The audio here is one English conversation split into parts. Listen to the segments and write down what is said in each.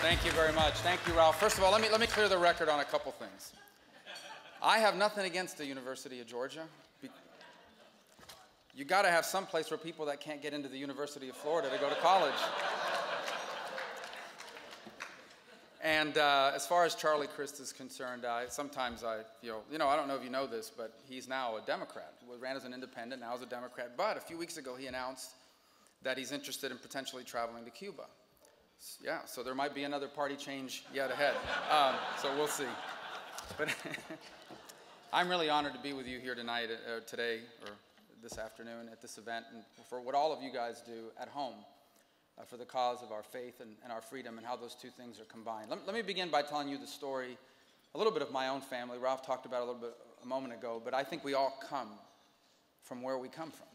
Thank you very much. Thank you, Ralph. First of all, let me clear the record on a couple things. I have nothing against the University of Georgia. You got to have some place for people that can't get into the University of Florida to go to college. And as far as Charlie Crist is concerned, sometimes I feel, I don't know if you know this, but he's now a Democrat. He ran as an independent, now as a Democrat. But a few weeks ago, he announced that he's interested in potentially traveling to Cuba. Yeah, so there might be another party change yet ahead. So we'll see. But I'm really honored to be with you here tonight, today, or this afternoon at this event, and for what all of you guys do at home for the cause of our faith and our freedom, and how those two things are combined. Let me begin by telling you the story, a little bit of my own family. Ralph talked about it a little bit a moment ago, but I think we all come from where we come from.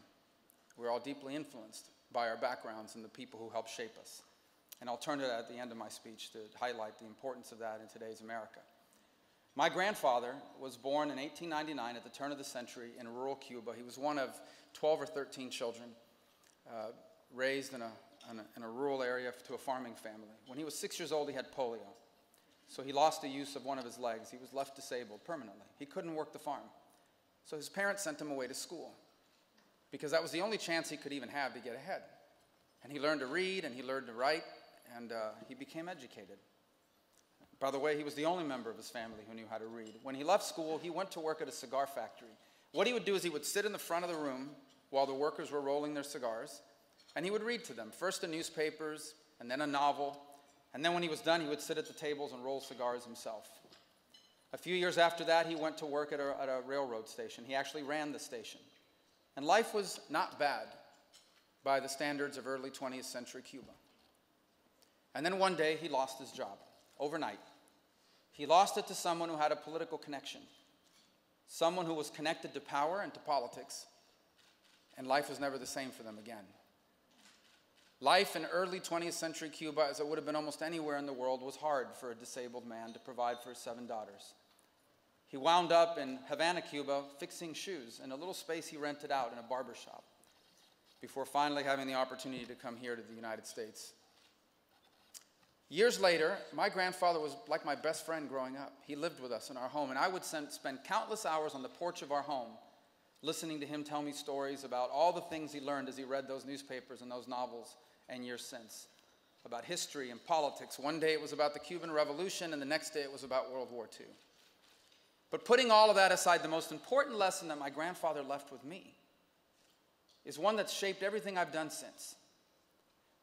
We're all deeply influenced by our backgrounds and the people who help shape us. And I'll turn to that at the end of my speech to highlight the importance of that in today's America. My grandfather was born in 1899 at the turn of the century in rural Cuba. He was one of 12 or 13 children raised in a rural area to a farming family. When he was 6 years old, he had polio. So he lost the use of one of his legs. He was left disabled permanently. He couldn't work the farm. So his parents sent him away to school because that was the only chance he could even have to get ahead. And he learned to read and he learned to write, and he became educated. By the way, he was the only member of his family who knew how to read. When he left school, he went to work at a cigar factory. What he would do is he would sit in the front of the room while the workers were rolling their cigars, and he would read to them, first the newspapers, and then a novel, and then when he was done, he would sit at the tables and roll cigars himself. A few years after that, he went to work at a railroad station. He actually ran the station. And life was not bad by the standards of early 20th century Cuba. And then one day, he lost his job, overnight. He lost it to someone who had a political connection, someone who was connected to power and to politics, and life was never the same for them again. Life in early 20th century Cuba, as it would have been almost anywhere in the world, was hard for a disabled man to provide for his 7 daughters. He wound up in Havana, Cuba, fixing shoes in a little space he rented out in a barber shop before finally having the opportunity to come here to the United States. Years later, my grandfather was like my best friend growing up. He lived with us in our home, and I would spend countless hours on the porch of our home listening to him tell me stories about all the things he learned as he read those newspapers and those novels and years since, about history and politics. One day it was about the Cuban Revolution, and the next day it was about World War II. But putting all of that aside, the most important lesson that my grandfather left with me is one that's shaped everything I've done since.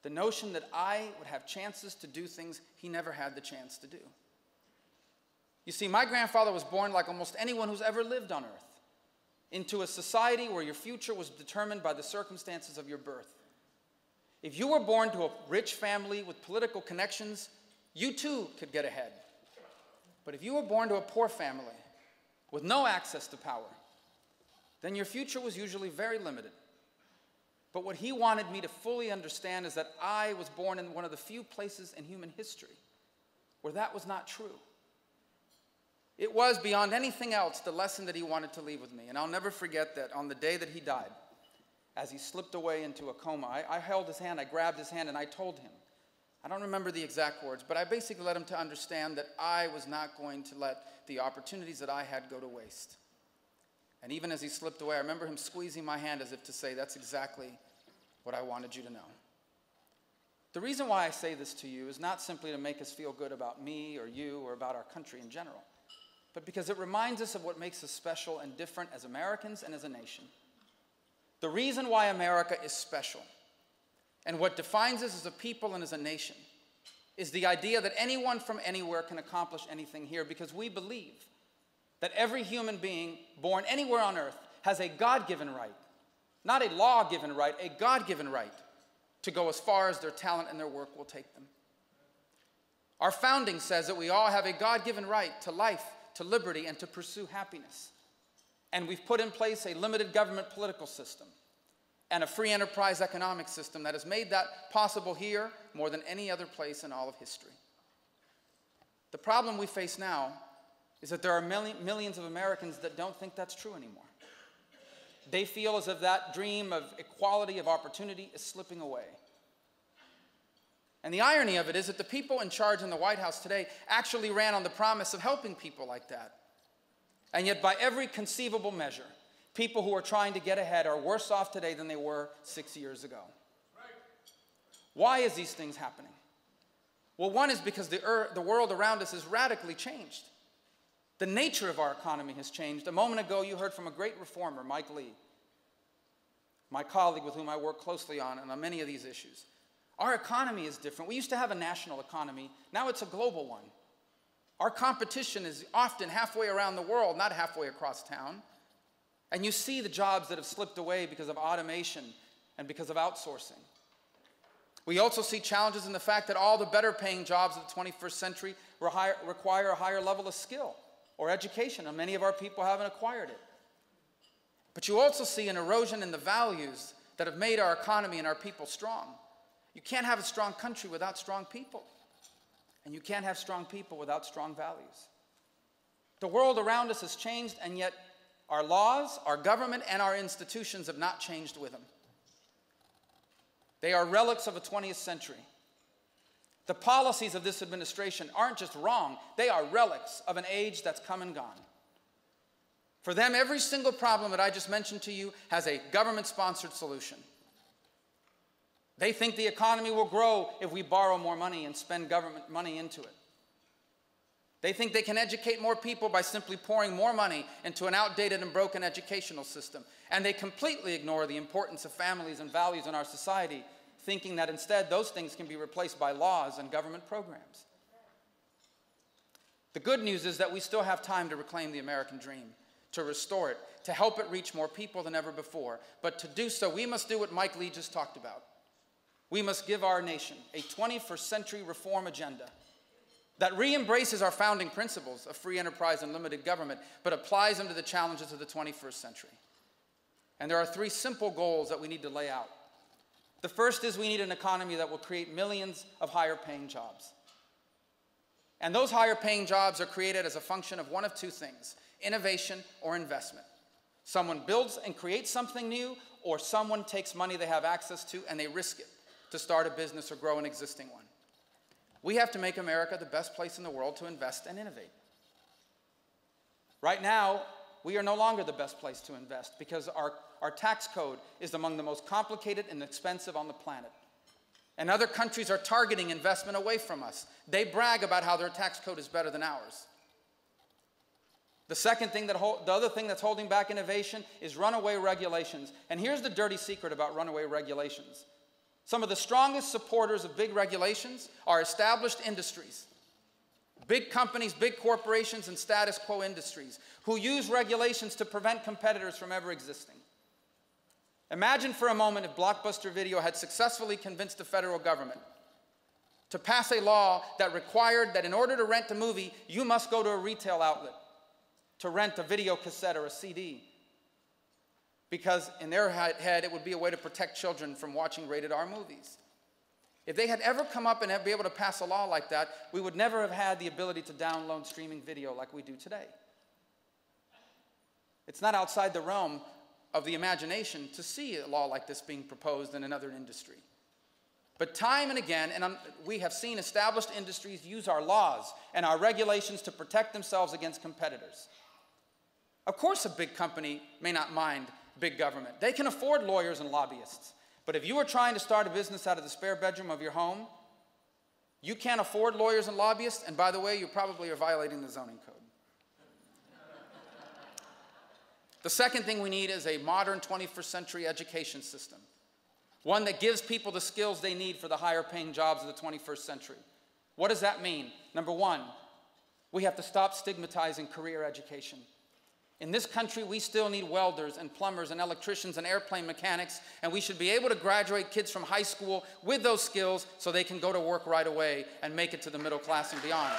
The notion that I would have chances to do things he never had the chance to do. You see, my grandfather was born like almost anyone who's ever lived on earth, into a society where your future was determined by the circumstances of your birth. If you were born to a rich family with political connections, you too could get ahead. But if you were born to a poor family with no access to power, then your future was usually very limited. But what he wanted me to fully understand is that I was born in one of the few places in human history where that was not true. It was, beyond anything else, the lesson that he wanted to leave with me. And I'll never forget that on the day that he died, as he slipped away into a coma, I held his hand, I grabbed his hand, and I told him, I don't remember the exact words, but I basically let him to understand that I was not going to let the opportunities that I had go to waste. And even as he slipped away, I remember him squeezing my hand as if to say, that's exactly what I wanted you to know. The reason why I say this to you is not simply to make us feel good about me or you or about our country in general, but because it reminds us of what makes us special and different as Americans and as a nation. The reason why America is special and what defines us as a people and as a nation is the idea that anyone from anywhere can accomplish anything here, because we believe that every human being born anywhere on earth has a God-given right, not a law-given right, a God-given right to go as far as their talent and their work will take them. Our founding says that we all have a God-given right to life, to liberty, and to pursue happiness. And we've put in place a limited government political system and a free enterprise economic system that has made that possible here more than any other place in all of history. The problem we face now is that there are millions of Americans that don't think that's true anymore. They feel as if that dream of equality of opportunity is slipping away. And the irony of it is that the people in charge in the White House today actually ran on the promise of helping people like that. And yet, by every conceivable measure, people who are trying to get ahead are worse off today than they were 6 years ago. Why is these things happening? Well, one is because the world around us has radically changed. The nature of our economy has changed. A moment ago, you heard from a great reformer, Mike Lee, my colleague with whom I work closely on many of these issues. Our economy is different. We used to have a national economy. Now it's a global one. Our competition is often halfway around the world, not halfway across town. And you see the jobs that have slipped away because of automation and because of outsourcing. We also see challenges in the fact that all the better paying jobs of the 21st century require a higher level of skill or education, and many of our people haven't acquired it. But you also see an erosion in the values that have made our economy and our people strong. You can't have a strong country without strong people. And you can't have strong people without strong values. The world around us has changed, and yet our laws, our government, and our institutions have not changed with them. They are relics of a 20th century. The policies of this administration aren't just wrong, they are relics of an age that's come and gone. For them, every single problem that I just mentioned to you has a government-sponsored solution. They think the economy will grow if we borrow more money and spend government money into it. They think they can educate more people by simply pouring more money into an outdated and broken educational system. And they completely ignore the importance of families and values in our society, thinking that instead those things can be replaced by laws and government programs. The good news is that we still have time to reclaim the American dream, to restore it, to help it reach more people than ever before. But to do so, we must do what Mike Lee just talked about. We must give our nation a 21st century reform agenda that re-embraces our founding principles of free enterprise and limited government, but applies them to the challenges of the 21st century. And there are three simple goals that we need to lay out. The first is we need an economy that will create millions of higher-paying jobs. And those higher-paying jobs are created as a function of one of two things: innovation or investment. Someone builds and creates something new, or someone takes money they have access to and they risk it to start a business or grow an existing one. We have to make America the best place in the world to invest and innovate. Right now, we are no longer the best place to invest because our tax code is among the most complicated and expensive on the planet. And other countries are targeting investment away from us. They brag about how their tax code is better than ours. The other thing that's holding back innovation is runaway regulations. And here's the dirty secret about runaway regulations. Some of the strongest supporters of big regulations are established industries. Big companies, big corporations, and status quo industries who use regulations to prevent competitors from ever existing. Imagine for a moment if Blockbuster Video had successfully convinced the federal government to pass a law that required that in order to rent a movie, you must go to a retail outlet to rent a video cassette or a CD. Because in their head, it would be a way to protect children from watching rated R movies. If they had ever come up and be able to pass a law like that, we would never have had the ability to download streaming video like we do today. It's not outside the realm of the imagination to see a law like this being proposed in another industry. But time and again, we have seen established industries use our laws and our regulations to protect themselves against competitors. Of course, a big company may not mind big government. They can afford lawyers and lobbyists. But if you are trying to start a business out of the spare bedroom of your home, you can't afford lawyers and lobbyists, and by the way, you probably are violating the zoning code. The second thing we need is a modern 21st century education system, one that gives people the skills they need for the higher paying jobs of the 21st century. What does that mean? Number one, we have to stop stigmatizing career education. In this country, we still need welders and plumbers and electricians and airplane mechanics, and we should be able to graduate kids from high school with those skills so they can go to work right away and make it to the middle class and beyond.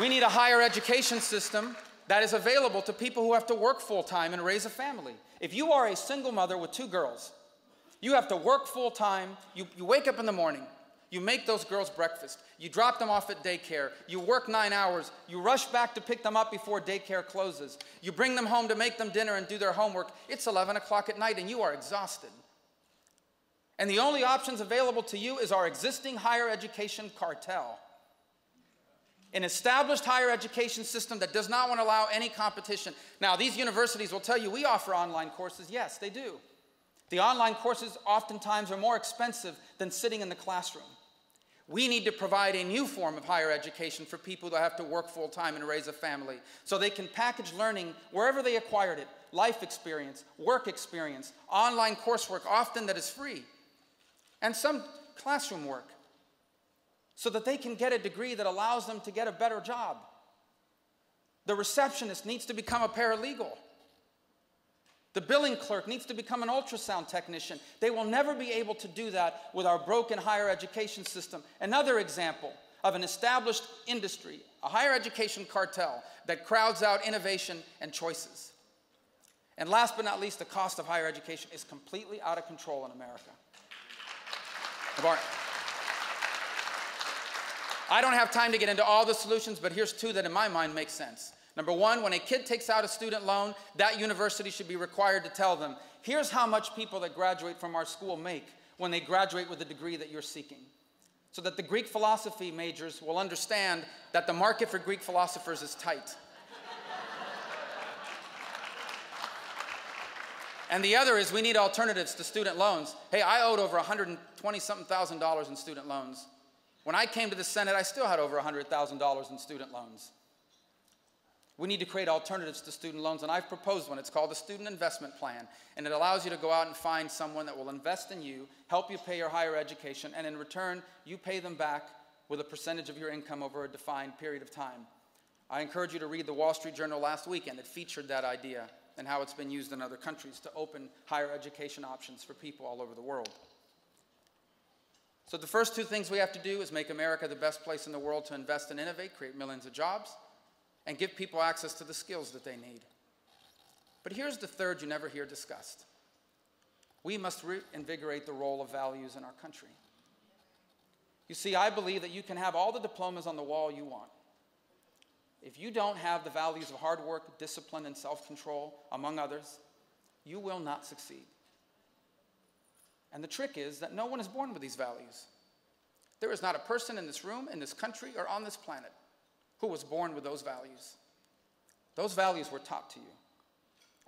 We need a higher education system that is available to people who have to work full-time and raise a family. If you are a single mother with 2 girls, you have to work full-time, you wake up in the morning, you make those girls breakfast, you drop them off at daycare, you work 9 hours, you rush back to pick them up before daycare closes, you bring them home to make them dinner and do their homework. It's 11 o'clock at night and you are exhausted. And the only options available to you is our existing higher education cartel. An established higher education system that does not want to allow any competition. Now, these universities will tell you we offer online courses. Yes, they do. The online courses oftentimes are more expensive than sitting in the classroom. We need to provide a new form of higher education for people that have to work full-time and raise a family, so they can package learning wherever they acquired it, life experience, work experience, online coursework, often that is free, and some classroom work, so that they can get a degree that allows them to get a better job. The receptionist needs to become a paralegal. The billing clerk needs to become an ultrasound technician. They will never be able to do that with our broken higher education system. Another example of an established industry, a higher education cartel that crowds out innovation and choices. And last but not least, the cost of higher education is completely out of control in America. I don't have time to get into all the solutions, but here's two that in my mind make sense. Number one, when a kid takes out a student loan, that university should be required to tell them, here's how much people that graduate from our school make when they graduate with the degree that you're seeking. So that the Greek philosophy majors will understand that the market for Greek philosophers is tight. And the other is we need alternatives to student loans. Hey, I owed over $120-something thousand in student loans. When I came to the Senate, I still had over $100,000 in student loans. We need to create alternatives to student loans, and I've proposed one. It's called the Student Investment Plan, and it allows you to go out and find someone that will invest in you, help you pay your higher education, and in return, you pay them back with a percentage of your income over a defined period of time. I encourage you to read the Wall Street Journal last weekend. It featured that idea and how it's been used in other countries to open higher education options for people all over the world. So the first two things we have to do is make America the best place in the world to invest and innovate, create millions of jobs, and give people access to the skills that they need. But here's the third you never hear discussed. We must reinvigorate the role of values in our country. You see, I believe that you can have all the diplomas on the wall you want. If you don't have the values of hard work, discipline, and self-control, among others, you will not succeed. And the trick is that no one is born with these values. There is not a person in this room, in this country, or on this planet who was born with those values. Those values were taught to you,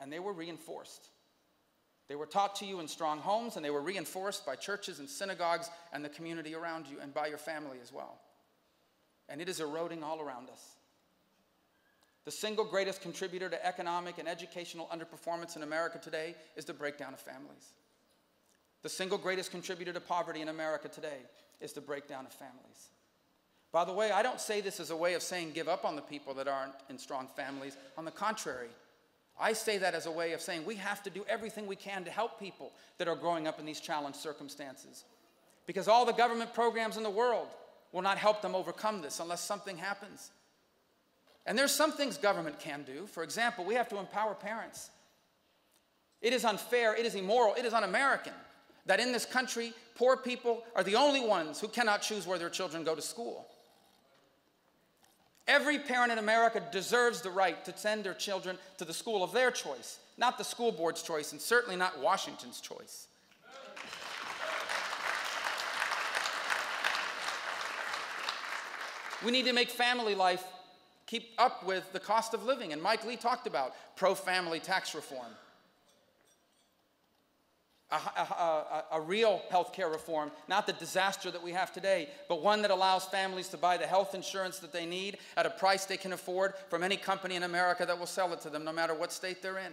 and they were reinforced. They were taught to you in strong homes, and they were reinforced by churches and synagogues and the community around you, and by your family as well. And it is eroding all around us. The single greatest contributor to economic and educational underperformance in America today is the breakdown of families. The single greatest contributor to poverty in America today is the breakdown of families. By the way, I don't say this as a way of saying give up on the people that aren't in strong families. On the contrary, I say that as a way of saying we have to do everything we can to help people that are growing up in these challenged circumstances. Because all the government programs in the world will not help them overcome this unless something happens. And there's some things government can do. For example, we have to empower parents. It is unfair, it is immoral, it is un-American that in this country, poor people are the only ones who cannot choose where their children go to school. Every parent in America deserves the right to send their children to the school of their choice, not the school board's choice, and certainly not Washington's choice. We need to make family life keep up with the cost of living, and Mike Lee talked about pro-family tax reform. A real health care reform, not the disaster that we have today, but one that allows families to buy the health insurance that they need at a price they can afford from any company in America that will sell it to them, no matter what state they're in.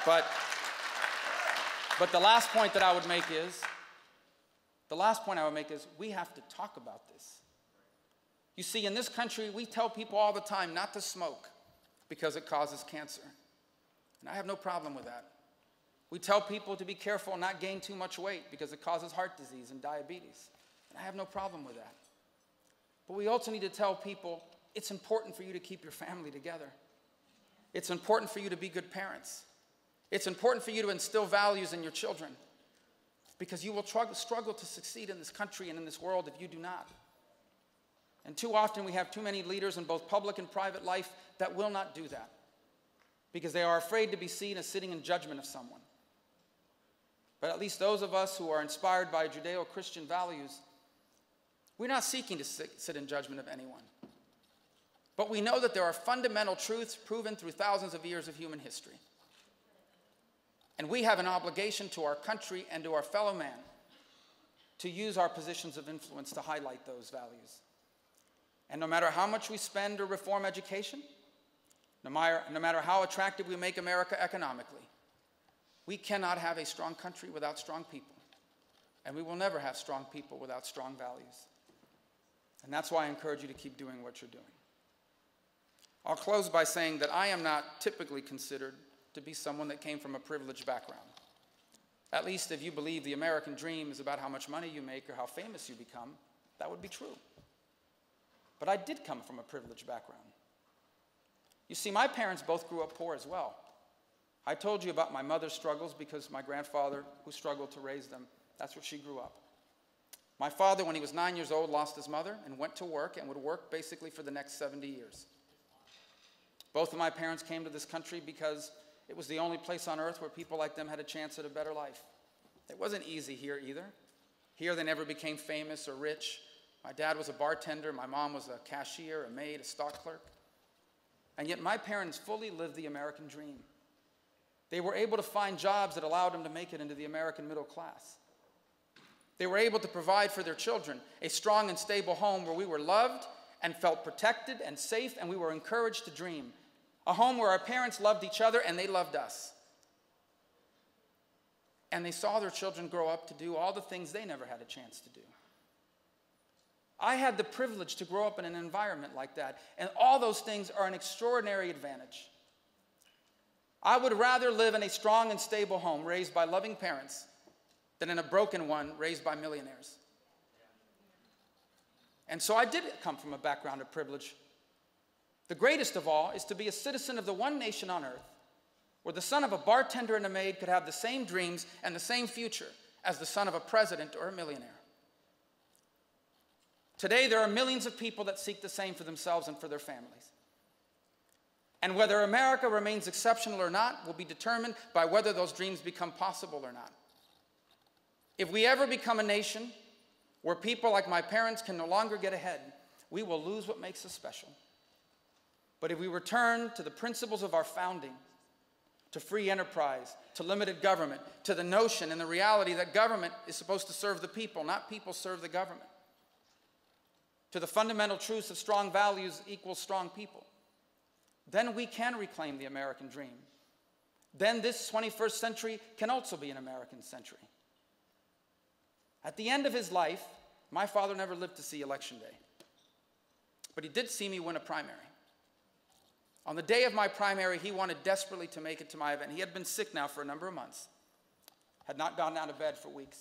But the last point I would make is we have to talk about this. You see, in this country, we tell people all the time not to smoke because it causes cancer. And I have no problem with that. We tell people to be careful and not gain too much weight because it causes heart disease and diabetes. And I have no problem with that. But we also need to tell people it's important for you to keep your family together. It's important for you to be good parents. It's important for you to instill values in your children because you will struggle to succeed in this country and in this world if you do not. And too often we have too many leaders in both public and private life that will not do that because they are afraid to be seen as sitting in judgment of someone. but at least those of us who are inspired by Judeo-Christian values, we're not seeking to sit in judgment of anyone. But we know that there are fundamental truths proven through thousands of years of human history. And we have an obligation to our country and to our fellow man to use our positions of influence to highlight those values. And no matter how much we spend to reform education, no matter how attractive we make America economically, we cannot have a strong country without strong people. And we will never have strong people without strong values. And that's why I encourage you to keep doing what you're doing. I'll close by saying that I am not typically considered to be someone that came from a privileged background. At least if you believe the American dream is about how much money you make or how famous you become, that would be true. But I did come from a privileged background. You see, my parents both grew up poor as well. I told you about my mother's struggles because my grandfather, who struggled to raise them, that's where she grew up. My father, when he was 9 years old, lost his mother and went to work and would work basically for the next 70 years. Both of my parents came to this country because it was the only place on earth where people like them had a chance at a better life. It wasn't easy here either. Here they never became famous or rich. My dad was a bartender, my mom was a cashier, a maid, a stock clerk. And yet my parents fully lived the American dream. They were able to find jobs that allowed them to make it into the American middle class. They were able to provide for their children a strong and stable home where we were loved and felt protected and safe, and we were encouraged to dream. A home where our parents loved each other and they loved us. And they saw their children grow up to do all the things they never had a chance to do. I had the privilege to grow up in an environment like that, and all those things are an extraordinary advantage. I would rather live in a strong and stable home raised by loving parents than in a broken one raised by millionaires. And so I did come from a background of privilege. The greatest of all is to be a citizen of the one nation on earth where the son of a bartender and a maid could have the same dreams and the same future as the son of a president or a millionaire. Today, there are millions of people that seek the same for themselves and for their families. And whether America remains exceptional or not will be determined by whether those dreams become possible or not. If we ever become a nation where people like my parents can no longer get ahead, we will lose what makes us special. But if we return to the principles of our founding, to free enterprise, to limited government, to the notion and the reality that government is supposed to serve the people, not people serve the government, to the fundamental truths of strong values equals strong people, then we can reclaim the American dream. Then this 21st century can also be an American century. At the end of his life, my father never lived to see Election Day, but he did see me win a primary. On the day of my primary, he wanted desperately to make it to my event. He had been sick now for a number of months, had not gone out of bed for weeks.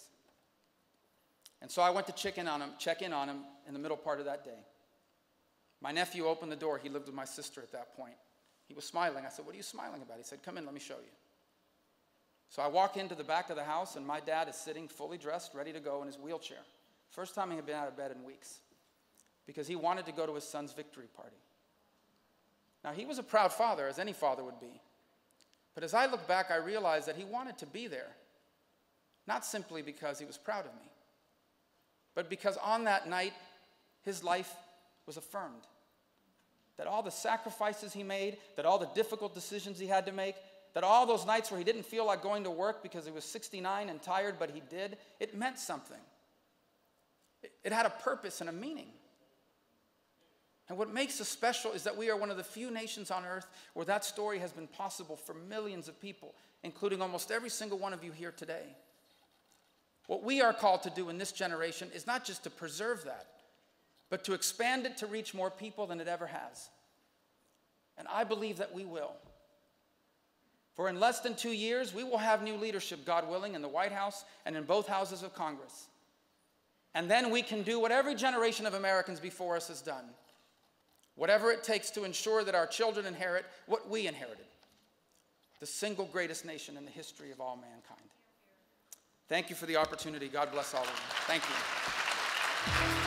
And so I went to check in on him in the middle part of that day. My nephew opened the door. He lived with my sister at that point. He was smiling. I said, "What are you smiling about?" He said, "Come in, let me show you." So I walk into the back of the house, and my dad is sitting fully dressed, ready to go in his wheelchair. First time he had been out of bed in weeks, because he wanted to go to his son's victory party. Now, he was a proud father, as any father would be. But as I look back, I realized that he wanted to be there, not simply because he was proud of me, but because on that night, his life was affirmed. That all the sacrifices he made, that all the difficult decisions he had to make, that all those nights where he didn't feel like going to work because he was 69 and tired, but he did, it meant something. It had a purpose and a meaning. And what makes us special is that we are one of the few nations on earth where that story has been possible for millions of people, including almost every single one of you here today. What we are called to do in this generation is not just to preserve that, but to expand it to reach more people than it ever has. And I believe that we will. For in less than 2 years, we will have new leadership, God willing, in the White House and in both houses of Congress. And then we can do what every generation of Americans before us has done. Whatever it takes to ensure that our children inherit what we inherited, the single greatest nation in the history of all mankind. Thank you for the opportunity. God bless all of you. Thank you.